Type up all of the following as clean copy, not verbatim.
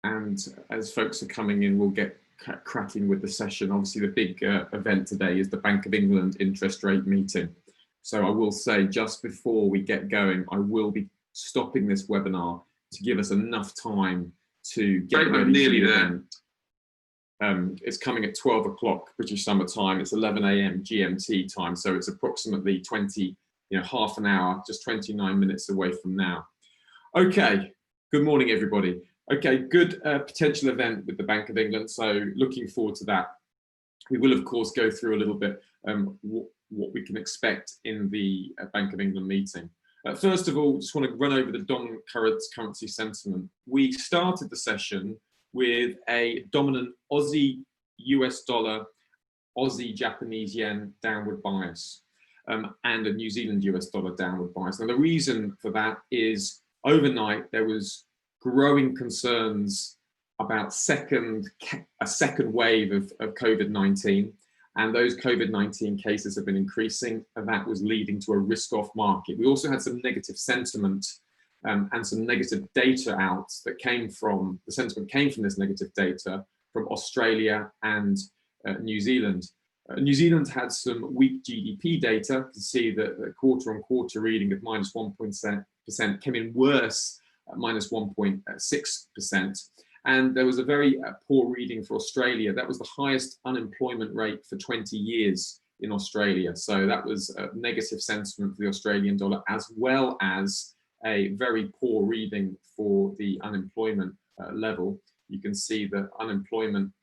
And as folks are coming in, we'll get cracking with the session. Obviously, the big event today is the Bank of England interest rate meeting. So I will say, just before we get going, I will be stopping this webinar to give us enough time to get ready. Nearly there. It's coming at 12 o'clock British Summer Time. It's 11 a.m. GMT time, so it's approximately 20, half an hour, just 29 minutes away from now. Okay, good morning, everybody. Okay, good potential event with the Bank of England, so looking forward to that. We will, of course, go through a little bit what we can expect in the Bank of England meeting. First of all, just want to run over the dominant currency sentiment. We started the session with a dominant Aussie US dollar, Aussie Japanese yen downward bias, and a New Zealand US dollar downward bias. Now, the reason for that is overnight there was growing concerns about a second wave of COVID-19, and those COVID-19 cases have been increasing, and that was leading to a risk-off market. We also had some negative sentiment and some negative data out that came from, the sentiment came from this negative data from Australia and New Zealand. New Zealand had some weak GDP data. You can see that the quarter-on-quarter reading of -1% came in worse at -1.6%. And there was a very poor reading for Australia. That was the highest unemployment rate for 20 years in Australia. So that was a negative sentiment for the Australian dollar, as well as a very poor reading for the unemployment level. You can see that employment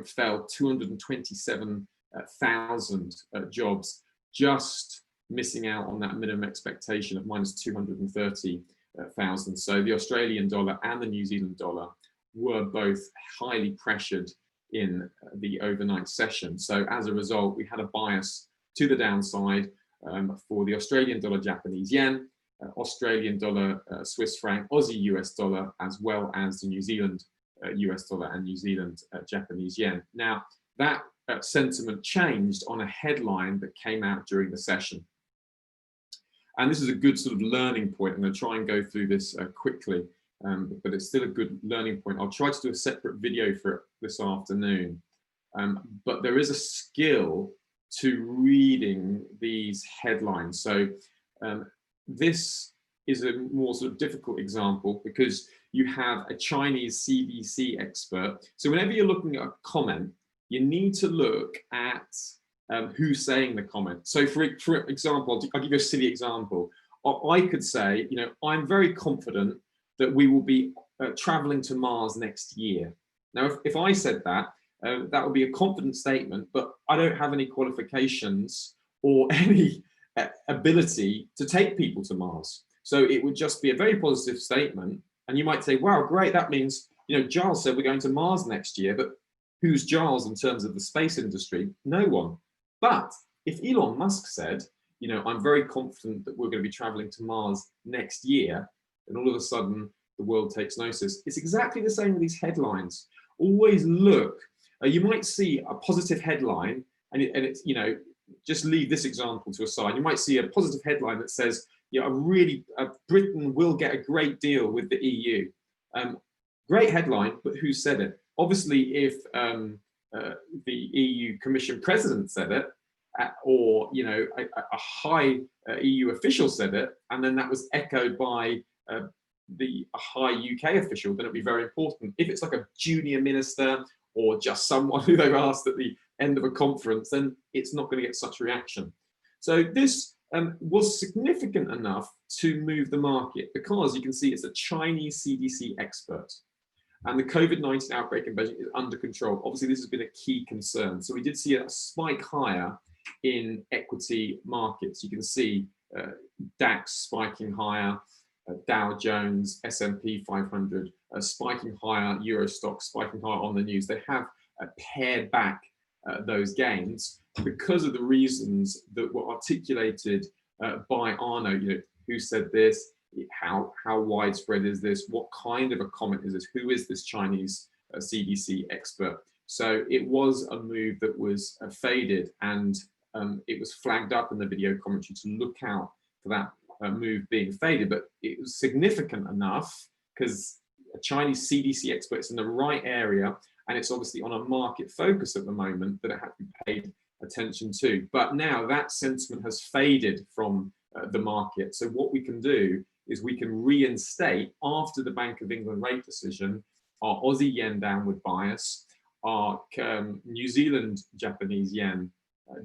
fell 227,000 jobs, just missing out on that minimum expectation of -230,000. So the Australian dollar and the New Zealand dollar were both highly pressured in the overnight session. So as a result, we had a bias to the downside for the Australian dollar, Japanese yen, Australian dollar, Swiss franc, Aussie US dollar, as well as the New Zealand US dollar and New Zealand Japanese yen. Now, that sentiment changed on a headline that came out during the session. And this is a good sort of learning point. I'm going to try and go through this quickly, but it's still a good learning point. I'll try to do a separate video for it this afternoon. But there is a skill to reading these headlines. So this is a more sort of difficult example because you have a Chinese CBC expert. So whenever you're looking at a comment, you need to look at who's saying the comment. So for example, I'll give you a silly example. I could say, I'm very confident that we will be traveling to Mars next year. Now, if I said that, that would be a confident statement, but I don't have any qualifications or any ability to take people to Mars. So it would just be a very positive statement. And you might say, wow, great, that means, Giles said we're going to Mars next year, but who's Giles in terms of the space industry? No one. But if Elon Musk said, I'm very confident that we're going to be traveling to Mars next year, and all of a sudden the world takes notice. It's exactly the same with these headlines. Always look, you might see a positive headline and it's, just leave this example to a side. You might see a positive headline that says, Britain will get a great deal with the EU. Great headline, but who said it? Obviously, if the EU Commission President said it, or a high EU official said it, and then that was echoed by a high UK official, then it'd be very important. If it's like a junior minister or just someone who they've asked at the end of a conference, then it's not going to get such reaction. So this was significant enough to move the market because you can see it's a Chinese CDC expert. And the COVID-19 outbreak in Beijing is under control. Obviously, this has been a key concern. So we did see a spike higher in equity markets. You can see DAX spiking higher, Dow Jones, S&P 500 spiking higher, Euro Stoxx spiking higher on the news. They have pared back those gains because of the reasons that were articulated by Arno. Who said this? How widespread is this? What kind of a comment is this? Who is this Chinese CDC expert? So it was a move that was faded, and it was flagged up in the video commentary to look out for that move being faded, but it was significant enough because Chinese CDC experts in the right area, and it's obviously on a market focus at the moment that it had to be paid attention to. But now that sentiment has faded from the market. So what we can do is we can reinstate, after the Bank of England rate decision, our Aussie yen downward bias, our New Zealand Japanese yen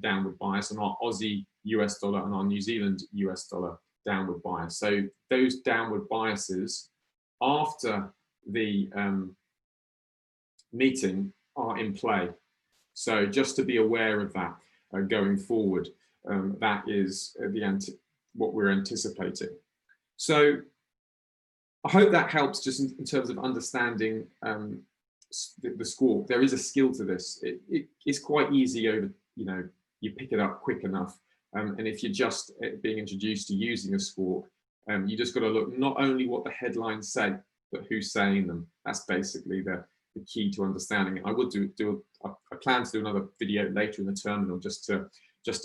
downward bias, and our Aussie US dollar and our New Zealand US dollar downward bias. So those downward biases after the meeting are in play. So just to be aware of that going forward, that is what we're anticipating. So I hope that helps just in terms of understanding the squawk. There is a skill to this. It's quite easy over, you pick it up quick enough. And if you're just being introduced to using a squawk, you just got to look not only what the headlines say, but who's saying them. That's basically the key to understanding it. I will I plan to do another video later in the terminal just to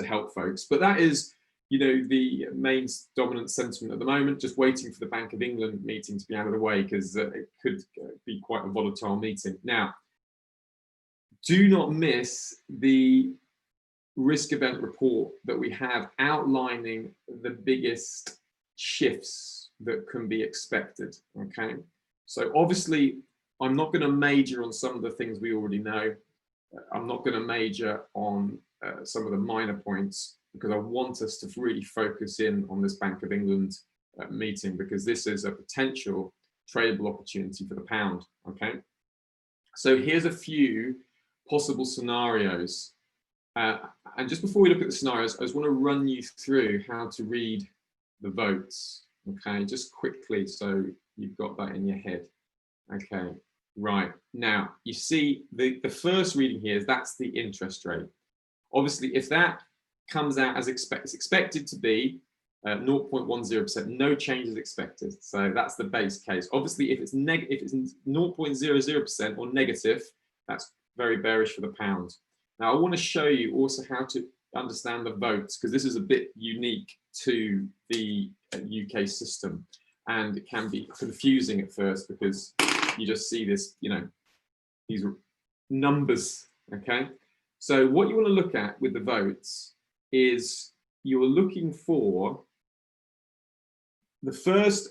help folks. But that is, the main dominant sentiment at the moment, just waiting for the Bank of England meeting to be out of the way, because it could be quite a volatile meeting. Now, do not miss the risk event report that we have outlining the biggest shifts that can be expected, okay? So obviously, I'm not going to major on some of the things we already know. I'm not going to major on some of the minor points, because I want us to really focus in on this Bank of England meeting, because this is a potential tradable opportunity for the pound, okay? So here's a few possible scenarios. And just before we look at the scenarios, I just want to run you through how to read the votes, okay? Just quickly, so you've got that in your head. Okay, right. Now, you see the first reading here is that's the interest rate. Obviously, if that comes out as expected to be 0.10%, no change is expected. So that's the base case. Obviously, if it's 0.00% or negative, that's very bearish for the pound. Now, I want to show you also how to understand the votes, because this is a bit unique to the UK system, and it can be confusing at first because you just see this, these numbers, okay? So what you want to look at with the votes is you're looking for the first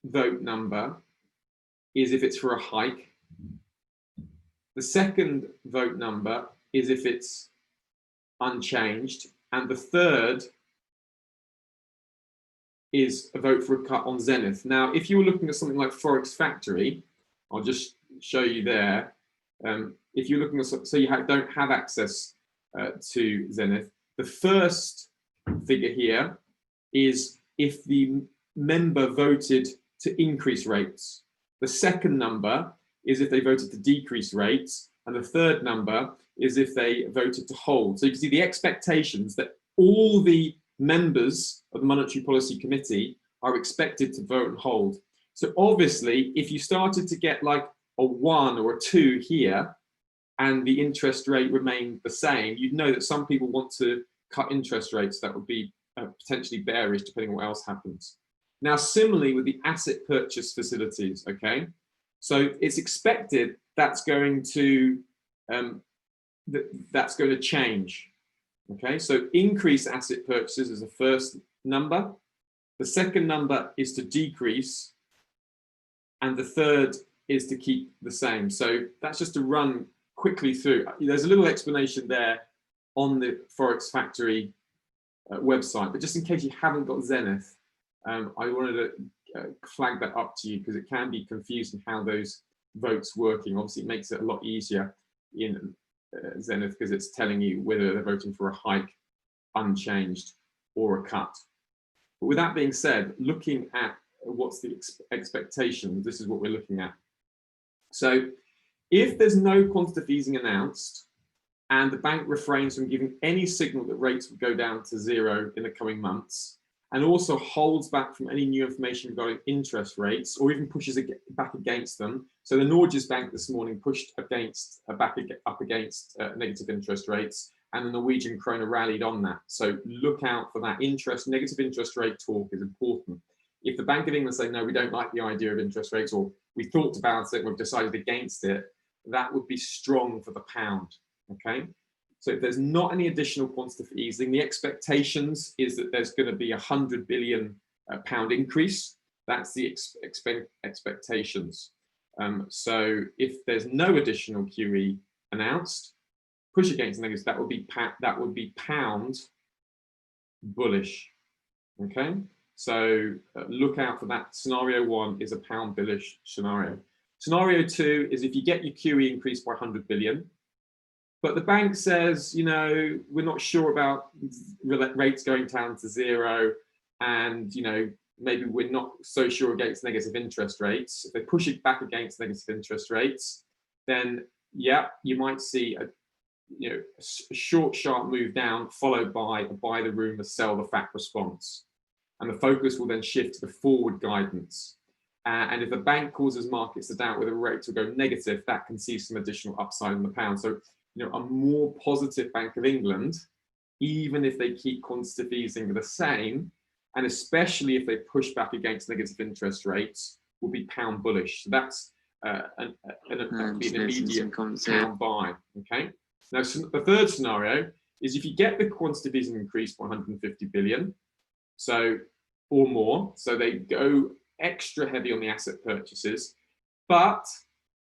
vote number is if it's for a hike. The second vote number is if it's unchanged. And the third is a vote for a cut on Zenith. Now, if you were looking at something like Forex Factory, I'll just show you there. If you're looking at, so you don't have access to Zenith, the first figure here is if the member voted to increase rates. The second number is if they voted to decrease rates. And the third number is if they voted to hold. So you can see the expectations that all the members of the Monetary Policy Committee are expected to vote and hold. So obviously, if you started to get like a 1 or a 2 here, and the interest rate remained the same, you'd know that some people want to cut interest rates. That would be potentially bearish, depending on what else happens. Now, similarly with the asset purchase facilities, okay? So it's expected that's going to change, okay? So increase asset purchases is the first number. The second number is to decrease, and the third is to keep the same. So that's just to run quickly through. There's a little explanation there on the Forex Factory website, but just in case you haven't got Zenith, I wanted to flag that up to you because it can be confusing how those votes working. Obviously, it makes it a lot easier in Zenith because it's telling you whether they're voting for a hike, unchanged, or a cut. But with that being said, looking at what's the expectation, this is what we're looking at. So if there's no quantitative easing announced and the bank refrains from giving any signal that rates would go down to 0 in the coming months, and also holds back from any new information regarding interest rates or even pushes back against them. So the Norges Bank this morning pushed up against negative interest rates, and the Norwegian krona rallied on that. So look out for that negative interest rate talk is important. If the Bank of England say, no, we don't like the idea of interest rates, or we thought about it, we've decided against it, that would be strong for the pound, okay? So if there's not any additional quantitative easing, the expectations is that there's going to be £100 billion increase. That's the expectations. So if there's no additional QE announced, push against negatives, that would be pound bullish. Okay, so look out for that. Scenario 1 is a pound bullish scenario. Scenario 2 is if you get your QE increased by 100 billion, but the bank says, you know, we're not sure about rates going down to 0, and you know, maybe we're not so sure against negative interest rates. If they push it back against negative interest rates, then yeah, you might see a short, sharp move down, followed by a buy the rumor, sell the fact response. And the focus will then shift to the forward guidance. And if the bank causes markets to doubt whether rates will go negative, that can see some additional upside in the pound. So, you know, a more positive Bank of England, even if they keep quantitative easing the same, and especially if they push back against negative interest rates, will be pound bullish. So that's an immediate pound buy. Okay. Now, the third scenario is if you get the quantitative easing increase by 150 billion, so or more, so they go extra heavy on the asset purchases, but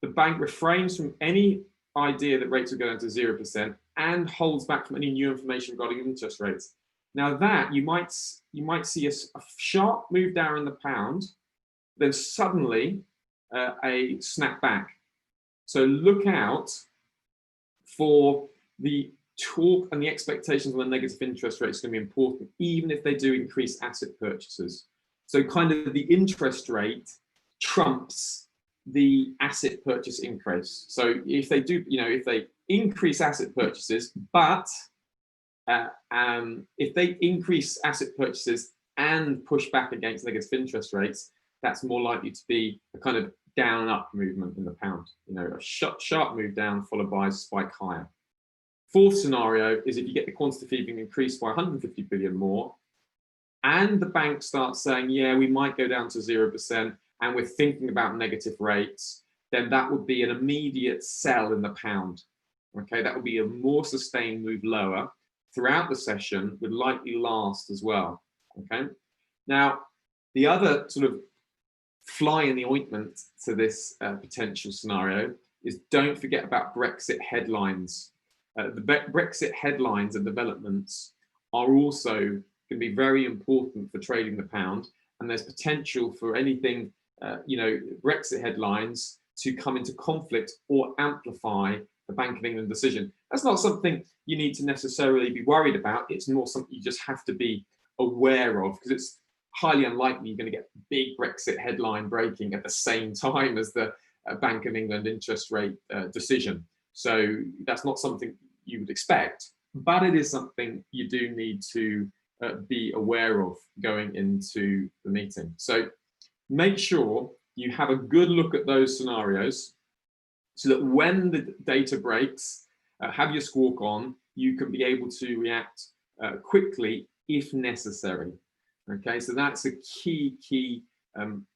the bank refrains from any idea that rates will go down to 0% and holds back from any new information regarding interest rates. Now that you might see a sharp move down in the pound, then suddenly a snap back. So look out for the talk, and the expectations on the negative interest rate is going to be important, even if they do increase asset purchases. So kind of the interest rate trumps the asset purchase increase. So if they do, you know, if they increase asset purchases, but if they increase asset purchases and push back against negative interest rates, that's more likely to be a kind of down and up movement in the pound. You know, a sharp move down followed by a spike higher. Fourth scenario is if you get the quantitative easing increased by 150 billion more, and the bank starts saying, yeah, we might go down to 0%, and we're thinking about negative rates, then that would be an immediate sell in the pound. Okay, that would be a more sustained move lower throughout the session, would likely last as well. Okay, now the other sort of fly in the ointment to this potential scenario is don't forget about Brexit headlines. The Brexit headlines and developments are also going to be very important for trading the pound, and there's potential for anything, you know, Brexit headlines to come into conflict or amplify the Bank of England decision. That's not something you need to necessarily be worried about. It's more something you just have to be aware of, because it's highly unlikely you're going to get big Brexit headline breaking at the same time as the Bank of England interest rate decision. So that's not something you would expect, but it is something you do need to be aware of going into the meeting. So make sure you have a good look at those scenarios so that when the data breaks, have your squawk on, you can be able to react quickly if necessary. Okay, so that's a key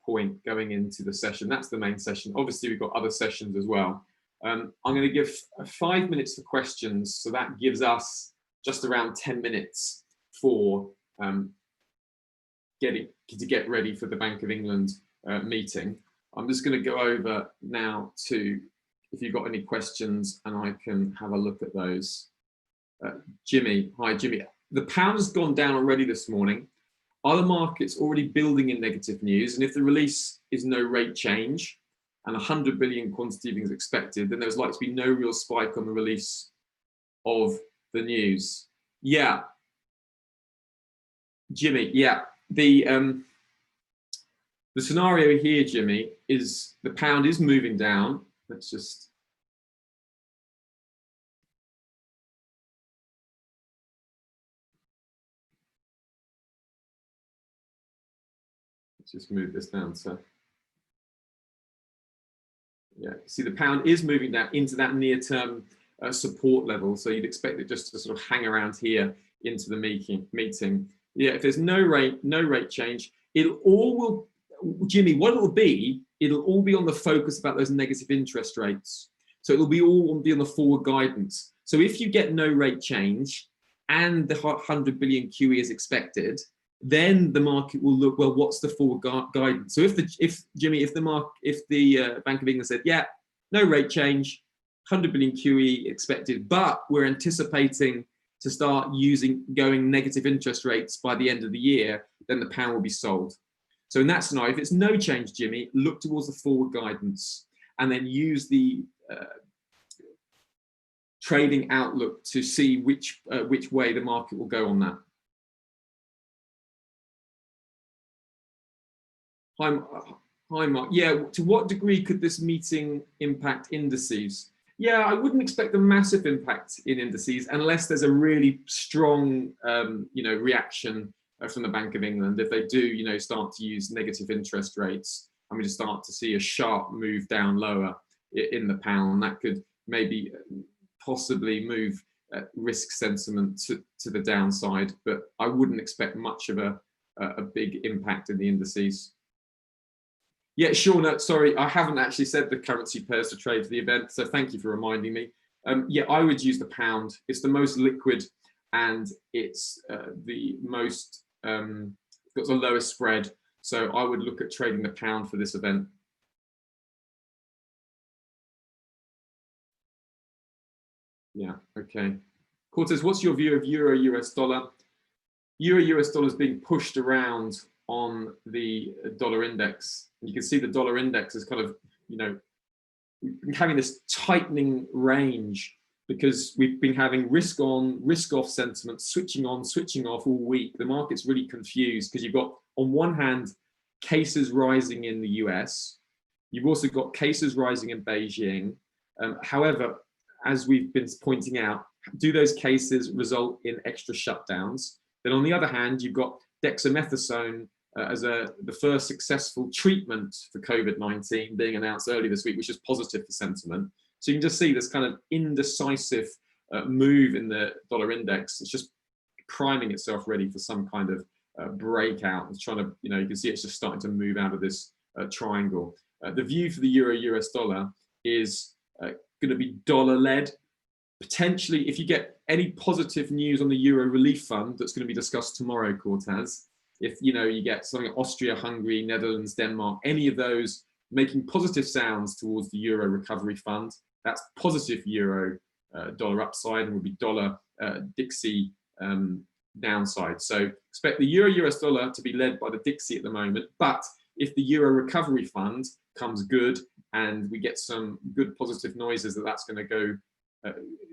point going into the session. That's the main session. Obviously, we've got other sessions as well. I'm going to give 5 minutes for questions, so that gives us just around 10 minutes for get ready for the Bank of England meeting. I'm just going to go over now to if you've got any questions, and I can have a look at those. Jimmy, hi Jimmy. The pound's gone down already this morning. Are the markets already building in negative news? And if the release is no rate change and 100 billion quantitative easing is expected, then there's likely to be no real spike on the release of the news. Yeah, Jimmy. Yeah, the scenario here, Jimmy, is the pound is moving down. Let's just move this down. So yeah, see the pound is moving down into that near-term support level. So you'd expect it just to sort of hang around here into the meeting. Yeah, if there's no rate change, Jimmy, what it'll be, it'll all be on the focus about those negative interest rates. So it'll be all be on the forward guidance. So if you get no rate change and the 100 billion QE is expected, then the market will look, well, what's the forward guidance? So if the Bank of England said, yeah, no rate change, 100 billion QE expected, but we're anticipating to start going negative interest rates by the end of the year, then the pound will be sold. So in that scenario, if it's no change, Jimmy, look towards the forward guidance and then use the trading outlook to see which way the market will go on that. Hi, Mark. Yeah, to what degree could this meeting impact indices? Yeah, I wouldn't expect a massive impact in indices unless there's a really strong, reaction from the Bank of England. If they do, start to use negative interest rates, and we just start to see a sharp move down lower in the pound, that could maybe possibly move risk sentiment to the downside. But I wouldn't expect much of a big impact in the indices. Yeah, Sean, sorry, I haven't actually said the currency pairs to trade for the event, so thank you for reminding me. Yeah, I would use the pound. It's the most liquid and it's the most, got the lowest spread. So I would look at trading the pound for this event. Yeah, okay. Cortez, what's your view of Euro US dollar? Euro US dollar is being pushed around on the dollar index. You can see the dollar index is kind of, we've been having this tightening range because we've been having risk on, risk off sentiment, switching on, switching off all week. The market's really confused because you've got, on one hand, cases rising in the US. You've also got cases rising in Beijing. However, as we've been pointing out, do those cases result in extra shutdowns? Then on the other hand, you've got dexamethasone as the first successful treatment for COVID-19 being announced early this week, which is positive for sentiment. So you can just see this kind of indecisive move in the dollar index. It's just priming itself ready for some kind of breakout. It's trying to, you can see it's just starting to move out of this triangle. The view for the Euro US dollar is going to be dollar-led. Potentially, if you get any positive news on the Euro Relief Fund that's going to be discussed tomorrow, Cortez, if you get something Austria, Hungary, Netherlands, Denmark, any of those making positive sounds towards the Euro Recovery Fund, that's positive Euro dollar upside and will be dollar Dixie downside. So expect the Euro US dollar to be led by the Dixie at the moment, but if the Euro Recovery Fund comes good and we get some good positive noises that that's going to go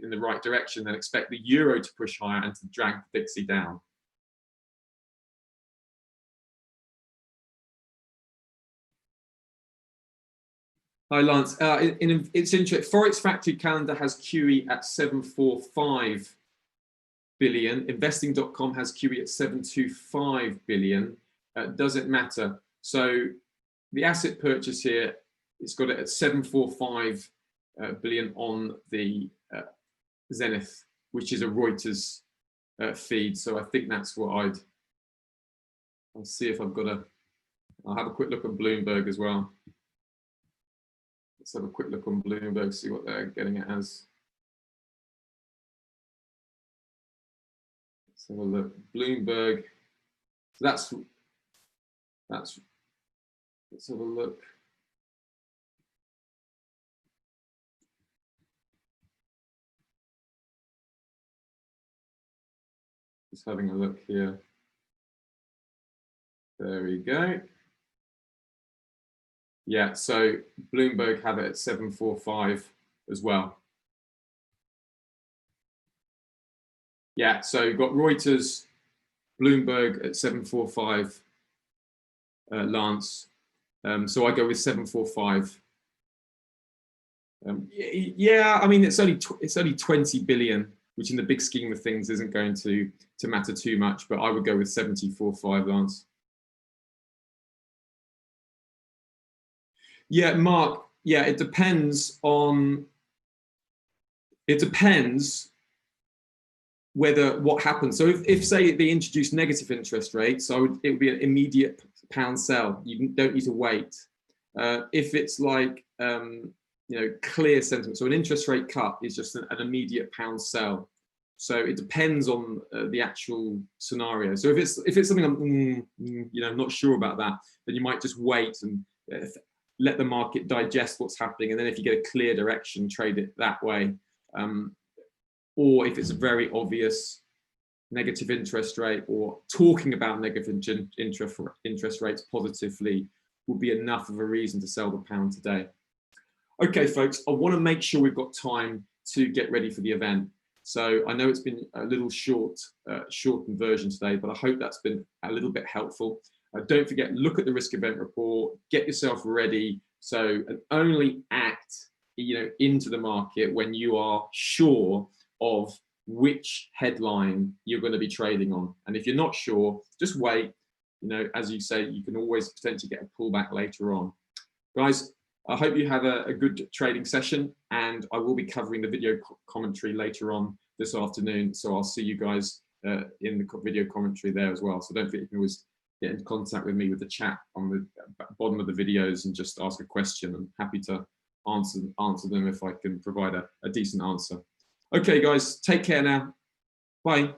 in the right direction, then expect the euro to push higher and to drag the Dixie down. Hi, Lance. It's interesting. Forex Factory calendar has QE at 745 billion. Investing.com has QE at 725 billion. Does it matter? So the asset purchase here, it's got it at 745 billion on the Zenith, which is a Reuters feed. So I think that's what I'll see if I've got I'll have a quick look at Bloomberg as well. Let's have a quick look on Bloomberg, see what they're getting it as. Let's have a look. Bloomberg. So that's let's have a look. Just having a look here. There we go. Yeah, so Bloomberg have it at 745 as well. Yeah, so you've got Reuters, Bloomberg at 745, Lance. So I go with 745. Yeah, I mean it's only 20 billion, which in the big scheme of things isn't going to matter too much. But I would go with 745, Lance. Yeah, Mark. Yeah, it depends whether what happens. So if say they introduce negative interest rates, it would be an immediate pound sell. You don't need to wait. If it's like clear sentiment, so an interest rate cut is just an immediate pound sell. So it depends on the actual scenario. So if it's something I'm not sure about that, then you might just wait and let the market digest what's happening, and then if you get a clear direction, trade it that way. Or if it's a very obvious negative interest rate, or talking about negative interest rates positively, would be enough of a reason to sell the pound today. Okay, folks, I want to make sure we've got time to get ready for the event. So I know it's been a little shortened version today, but I hope that's been a little bit helpful. Don't forget, look at the risk event report, get yourself ready. So, and only act, into the market when you are sure of which headline you're going to be trading on. And if you're not sure, just wait. As you say, you can always potentially get a pullback later on. Guys, I hope you have a good trading session, and I will be covering the video commentary later on this afternoon. So I'll see you guys in the video commentary there as well. So don't forget, you can always get in contact with me with the chat on the bottom of the videos and just ask a question. I'm happy to answer them if I can provide a decent answer. Okay, guys, take care now. Bye.